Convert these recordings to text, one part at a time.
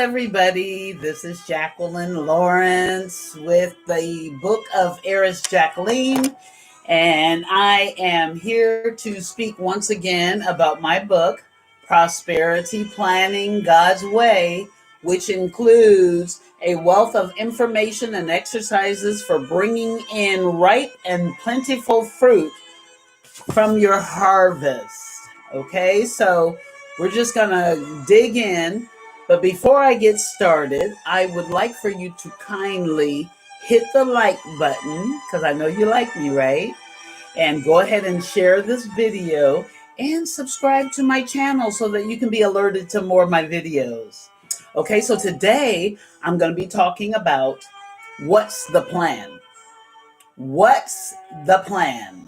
everybody. This is Jacqueline Lawrence with the book of Heiress Jacqueline, and I am here to speak once again about my book, Prosperity Planning God's Way, which includes a wealth of information and exercises for bringing in ripe and plentiful fruit from your harvest. Okay, so we're just gonna dig in. But before I get started, I would like for you to kindly hit the like button, because I know you like me, right? And go ahead and share this video and subscribe to my channel so that you can be alerted to more of my videos. Okay, so today I'm going to be talking about what's the plan? What's the plan?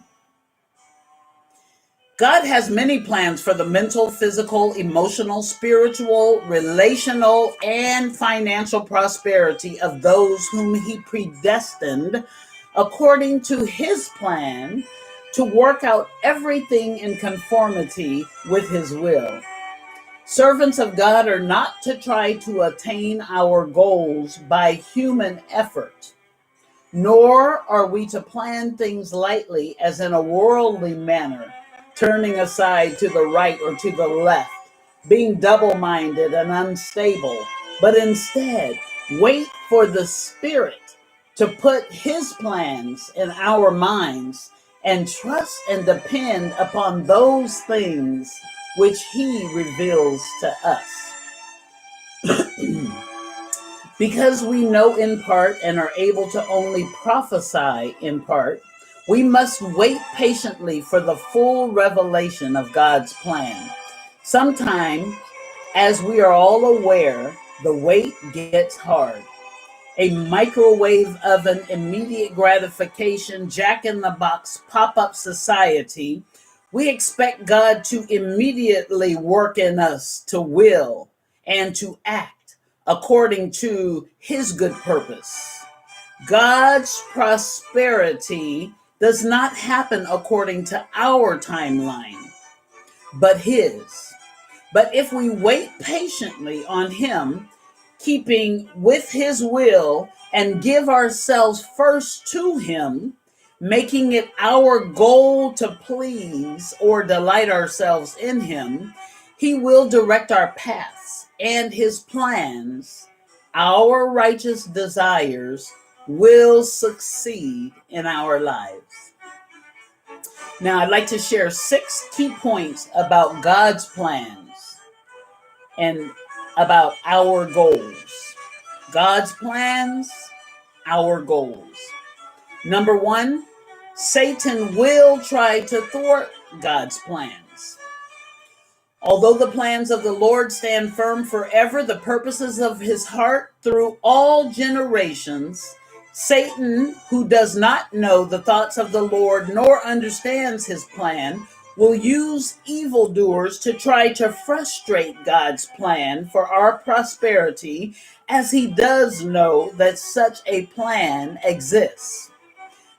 God has many plans for the mental, physical, emotional, spiritual, relational, and financial prosperity of those whom He predestined according to His plan to work out everything in conformity with His will. Servants of God are not to try to attain our goals by human effort, nor are we to plan things lightly as in a worldly manner, turning aside to the right or to the left, being double-minded and unstable, but instead wait for the Spirit to put His plans in our minds and trust and depend upon those things which He reveals to us. Because we know in part and are able to only prophesy in part, we must wait patiently for the full revelation of God's plan. Sometimes, as we are all aware, the wait gets hard. A microwave oven, immediate gratification, jack-in-the-box pop-up society, we expect God to immediately work in us to will and to act according to His good purpose. God's prosperity does not happen according to our timeline, but His. But if we wait patiently on Him, keeping with His will, and give ourselves first to Him, making it our goal to please or delight ourselves in Him, He will direct our paths, and His plans, our righteous desires, will succeed in our lives. Now, I'd like to share 6 key points about God's plans and about our goals. God's plans, our goals. Number 1, Satan will try to thwart God's plans. Although the plans of the Lord stand firm forever, the purposes of His heart through all generations, Satan, who does not know the thoughts of the Lord nor understands His plan, will use evildoers to try to frustrate God's plan for our prosperity, as he does know that such a plan exists.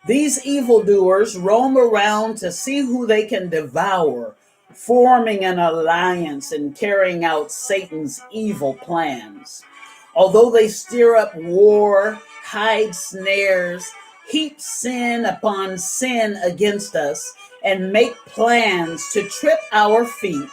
These evildoers roam around to see who they can devour, forming an alliance and carrying out Satan's evil plans. Although they stir up war, hide snares, heap sin upon sin against us, and make plans to trip our feet,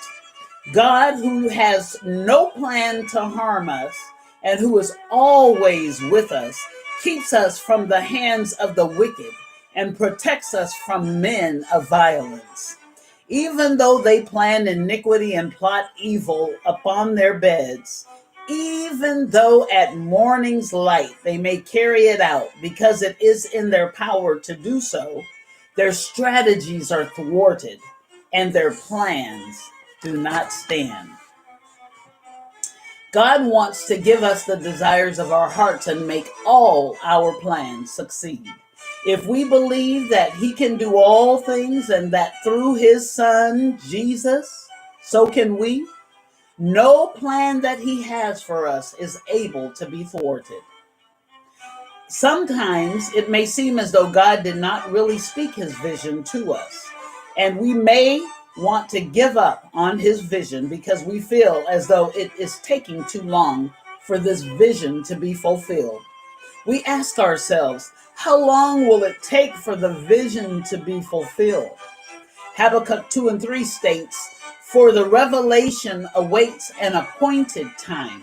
God, who has no plan to harm us and who is always with us, keeps us from the hands of the wicked and protects us from men of violence. Even though they plan iniquity and plot evil upon their beds, even though at morning's light they may carry it out because it is in their power to do so, their strategies are thwarted and their plans do not stand. God wants to give us the desires of our hearts and make all our plans succeed. If we believe that He can do all things and that through His Son, Jesus, so can we, no plan that He has for us is able to be thwarted. Sometimes it may seem as though God did not really speak His vision to us, and we may want to give up on His vision because we feel as though it is taking too long for this vision to be fulfilled. We ask ourselves, how long will it take for the vision to be fulfilled? Habakkuk 2 and 3 states, for the revelation awaits an appointed time.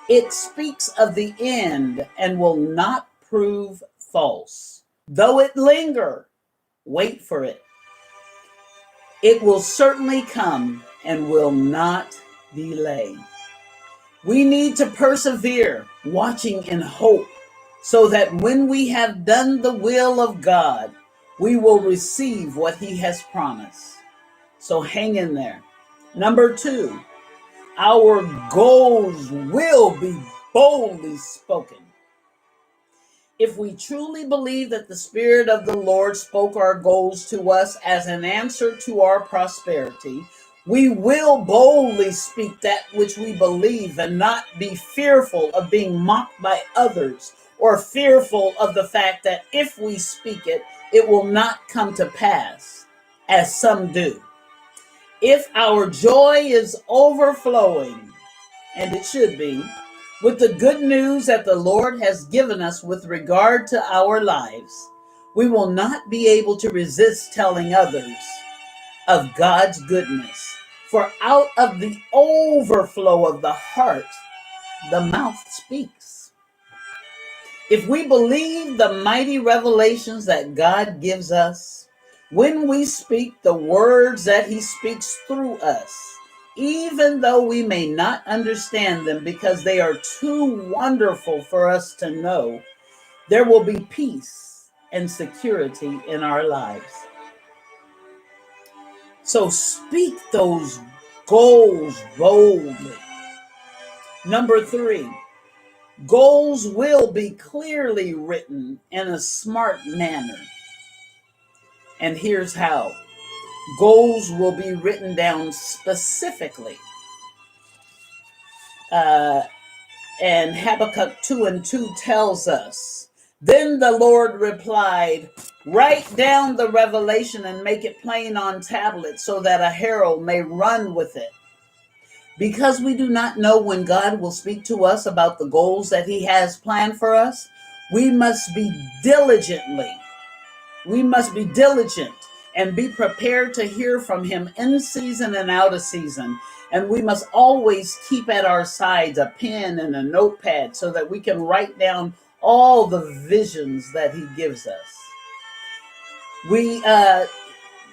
It speaks of the end and will not prove false. Though it linger, wait for it. It will certainly come and will not delay. We need to persevere, watching in hope, so that when we have done the will of God, we will receive what he has promised. So hang in there. Number 2, our goals will be boldly spoken. If we truly believe that the Spirit of the Lord spoke our goals to us as an answer to our prosperity, we will boldly speak that which we believe and not be fearful of being mocked by others or fearful of the fact that if we speak it, it will not come to pass, as some do. If our joy is overflowing, and it should be, with the good news that the Lord has given us with regard to our lives, we will not be able to resist telling others of God's goodness. For out of the overflow of the heart, the mouth speaks. If we believe the mighty revelations that God gives us, when we speak the words that he speaks through us, even though we may not understand them because they are too wonderful for us to know, there will be peace and security in our lives. So speak those goals boldly. Number 3, goals will be clearly written in a smart manner. And here's how. Goals will be written down specifically. And Habakkuk 2 and 2 tells us, then the Lord replied, write down the revelation and make it plain on tablets so that a herald may run with it. Because we do not know when God will speak to us about the goals that he has planned for us, we must be diligent and be prepared to hear from him in season and out of season. And we must always keep at our sides a pen and a notepad so that we can write down all the visions that he gives us. We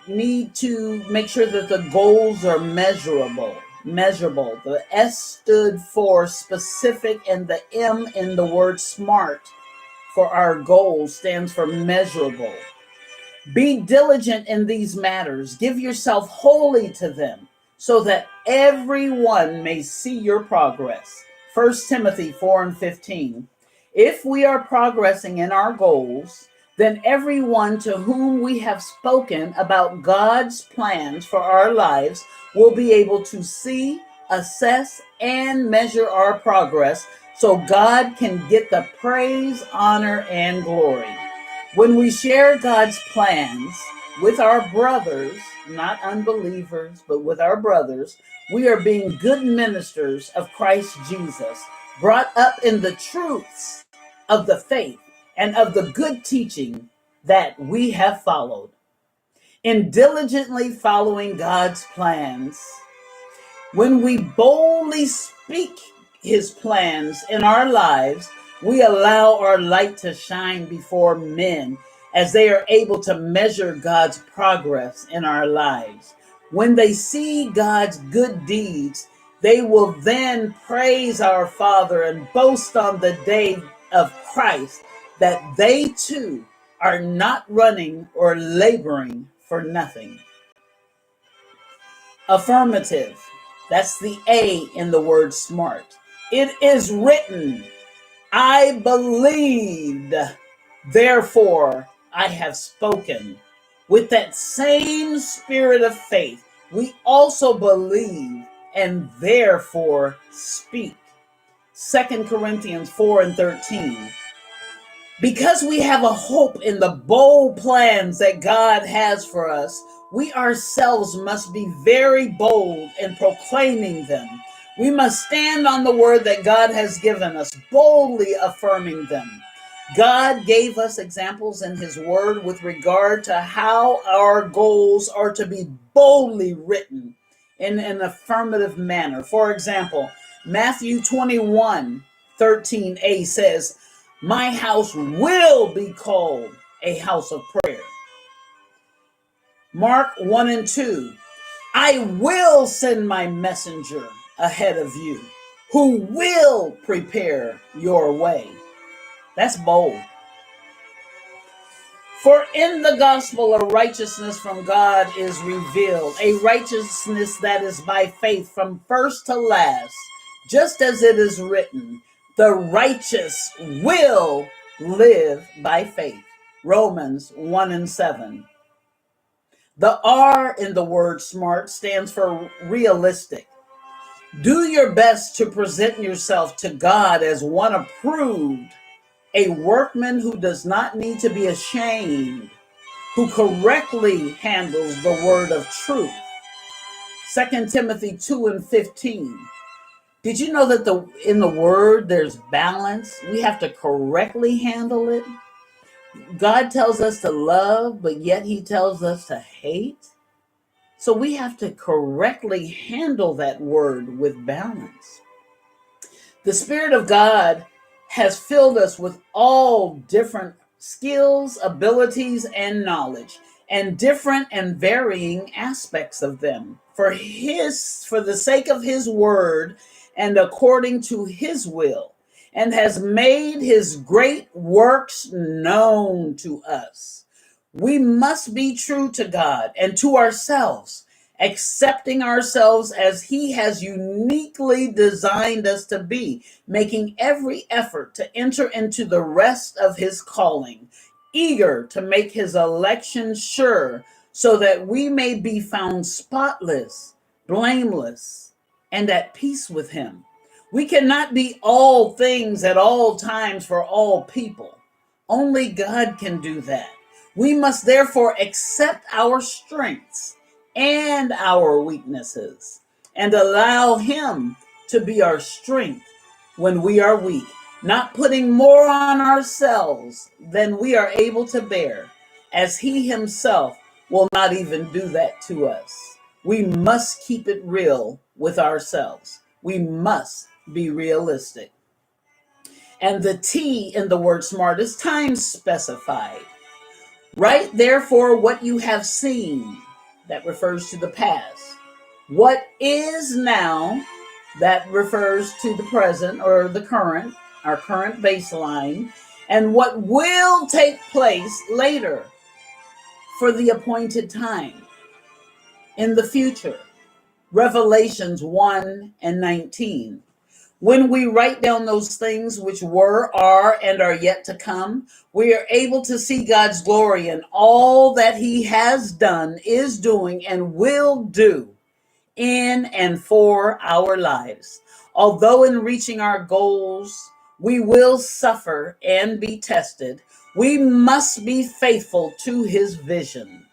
need to make sure that the goals are measurable. The S stood for specific and the M in the word smart for our goals stands for measurable. Be diligent in these matters. Give yourself wholly to them so that everyone may see your progress. 1 Timothy 4 and 15. If we are progressing in our goals, then everyone to whom we have spoken about God's plans for our lives will be able to see, assess, and measure our progress so God can get the praise, honor, and glory. When we share God's plans with our brothers, not unbelievers, but with our brothers, we are being good ministers of Christ Jesus, brought up in the truths of the faith and of the good teaching that we have followed. In diligently following God's plans, when we boldly speak his plans in our lives, we allow our light to shine before men as they are able to measure God's progress in our lives. When they see God's good deeds, they will then praise our Father and boast on the day of Christ that they too are not running or laboring for nothing. Affirmative. That's the A in the word smart. It is written, I believed, therefore I have spoken. With that same spirit of faith, we also believe and therefore speak. 2 Corinthians 4 and 13. Because we have a hope in the bold plans that God has for us, we ourselves must be very bold in proclaiming them. We must stand on the word that God has given us, boldly affirming them. God gave us examples in his word with regard to how our goals are to be boldly written in an affirmative manner. For example, Matthew 21:13a says, "My house will be called a house of prayer." Mark 1:2, "I will send my messenger ahead of you who will prepare your way." That's bold. For in the gospel, a righteousness from God is revealed, a righteousness that is by faith from first to last, just as it is written, "The righteous will live by faith." Romans 1:7. The R in the word SMART stands for realistic. Do your best to present yourself to God as one approved, a workman who does not need to be ashamed, who correctly handles the word of truth. 2 Timothy 2:15. Did you know that in the word there's balance? We have to correctly handle it. God tells us to love, but yet he tells us to hate. So we have to correctly handle that word with balance. The Spirit of God has filled us with all different skills, abilities, and knowledge, and different and varying aspects of them for the sake of his word and according to his will, and has made his great works known to us. We must be true to God and to ourselves, accepting ourselves as he has uniquely designed us to be, making every effort to enter into the rest of his calling, eager to make his election sure, so that we may be found spotless, blameless, and at peace with him. We cannot be all things at all times for all people. Only God can do that. We must therefore accept our strengths and our weaknesses and allow him to be our strength when we are weak, not putting more on ourselves than we are able to bear, as he himself will not even do that to us. We must keep it real with ourselves. We must be realistic. And the T in the word SMART is time specified. Write therefore what you have seen. That refers to the past. What is now, that refers to the present or the current, our current baseline, and what will take place later for the appointed time in the future. Revelations 1:19. When we write down those things which were, are, and are yet to come, we are able to see God's glory in all that he has done, is doing, and will do in and for our lives. Although in reaching our goals, we will suffer and be tested, we must be faithful to his vision.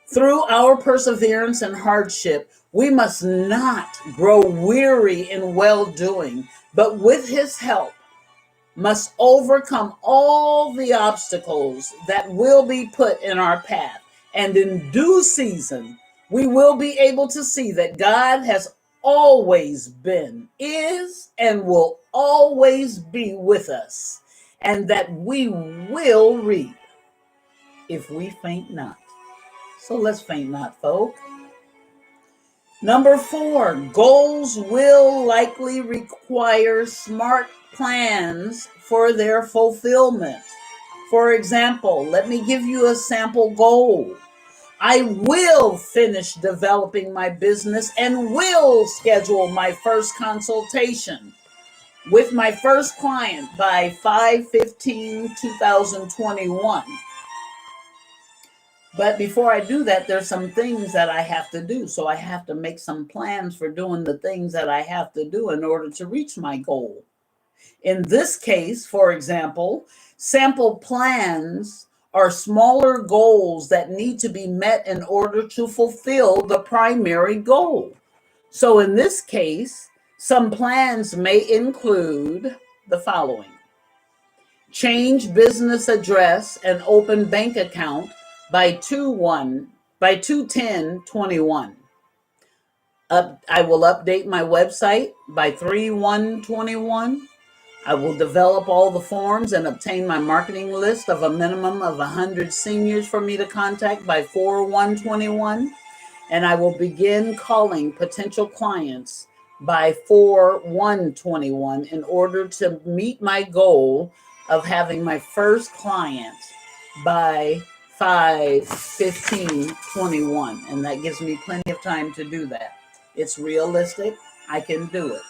Through our perseverance and hardship, we must not grow weary in well-doing, but with his help must overcome all the obstacles that will be put in our path. And in due season, we will be able to see that God has always been, is, and will always be with us, and that we will reap if we faint not. So let's faint not, folk. Number 4, goals will likely require smart plans for their fulfillment. For example, let me give you a sample goal. I will finish developing my business and will schedule my first consultation with my first client by 5/15/2021. But before I do that, there's some things that I have to do. So I have to make some plans for doing the things that I have to do in order to reach my goal. In this case, for example, sample plans are smaller goals that need to be met in order to fulfill the primary goal. So in this case, Some plans may include the following: change business address and open bank account by 2/10/21. I will update my website by 3/1/21. I will develop all the forms and obtain my marketing list of a minimum of 100 seniors for me to contact by 4/1/21. And I will begin calling potential clients by 4/1/21 in order to meet my goal of having my first client by 5/15/21. And that gives me plenty of time to do that. It's realistic. I can do it.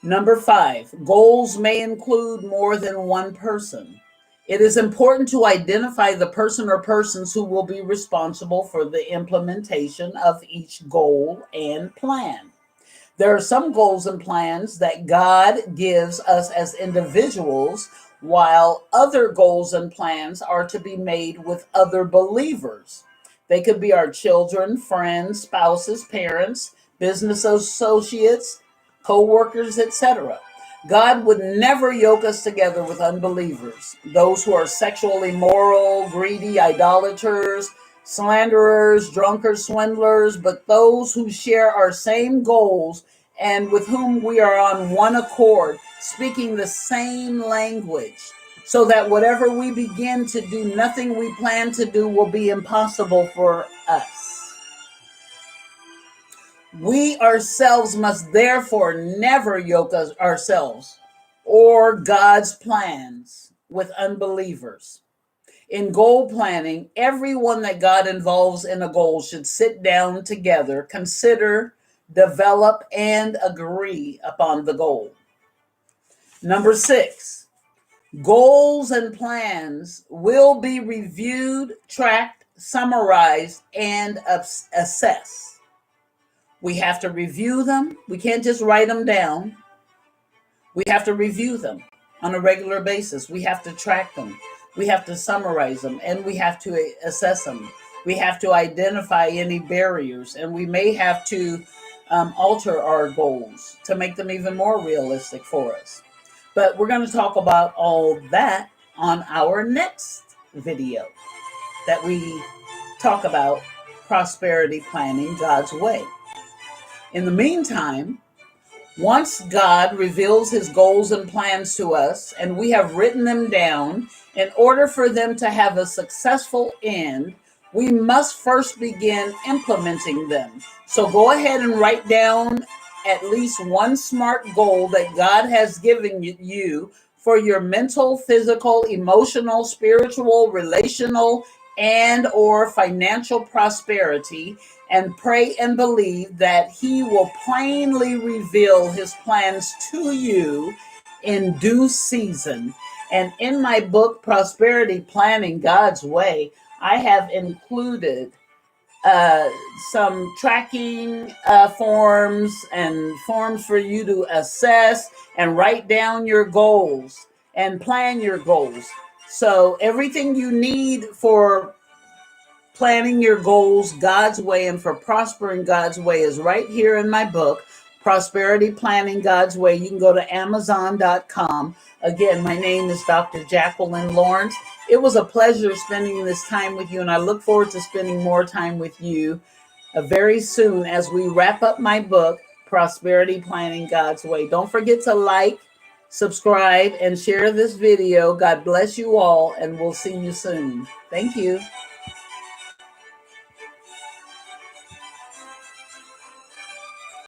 Number 5, goals may include more than one person. It is important to identify the person or persons who will be responsible for the implementation of each goal and plan. There are some goals and plans that God gives us as individuals, while other goals and plans are to be made with other believers. They could be our children, friends, spouses, parents, business associates, co-workers, etc. God would never yoke us together with unbelievers, those who are sexually immoral, greedy, idolaters, slanderers, drunkards, swindlers, but those who share our same goals and with whom we are on one accord, speaking the same language, so that whatever we begin to do, nothing we plan to do will be impossible for us. We ourselves must therefore never yoke ourselves or God's plans with unbelievers. In goal planning, everyone that God involves in a goal should sit down together, consider, develop, and agree upon the goal. Number 6, goals and plans will be reviewed, tracked, summarized, and assessed. We have to review them. We can't just write them down. We have to review them on a regular basis. We have to track them. We have to summarize them, and we have to assess them. We have to identify any barriers, and we may have to alter our goals to make them even more realistic for us. But we're going to talk about all that on our next video that we talk about prosperity planning God's way. In the meantime, once God reveals his goals and plans to us and we have written them down, in order for them to have a successful end, we must first begin implementing them. So go ahead and write down at least one SMART goal that God has given you for your mental, physical, emotional, spiritual, relational, and or financial prosperity, and pray and believe that he will plainly reveal his plans to you in due season. And in my book, Prosperity Planning God's Way, I have included some tracking forms and forms for you to assess and write down your goals and plan your goals. So everything you need for planning your goals God's way and for prospering God's way is right here in my book, Prosperity Planning God's Way. You can go to Amazon.com. Again, my name is Dr. Jacqueline Lawrence. It was a pleasure spending this time with you, and I look forward to spending more time with you very soon as we wrap up my book, Prosperity Planning God's Way. Don't forget to like, subscribe, and share this video. God bless you all, and we'll see you soon. Thank you.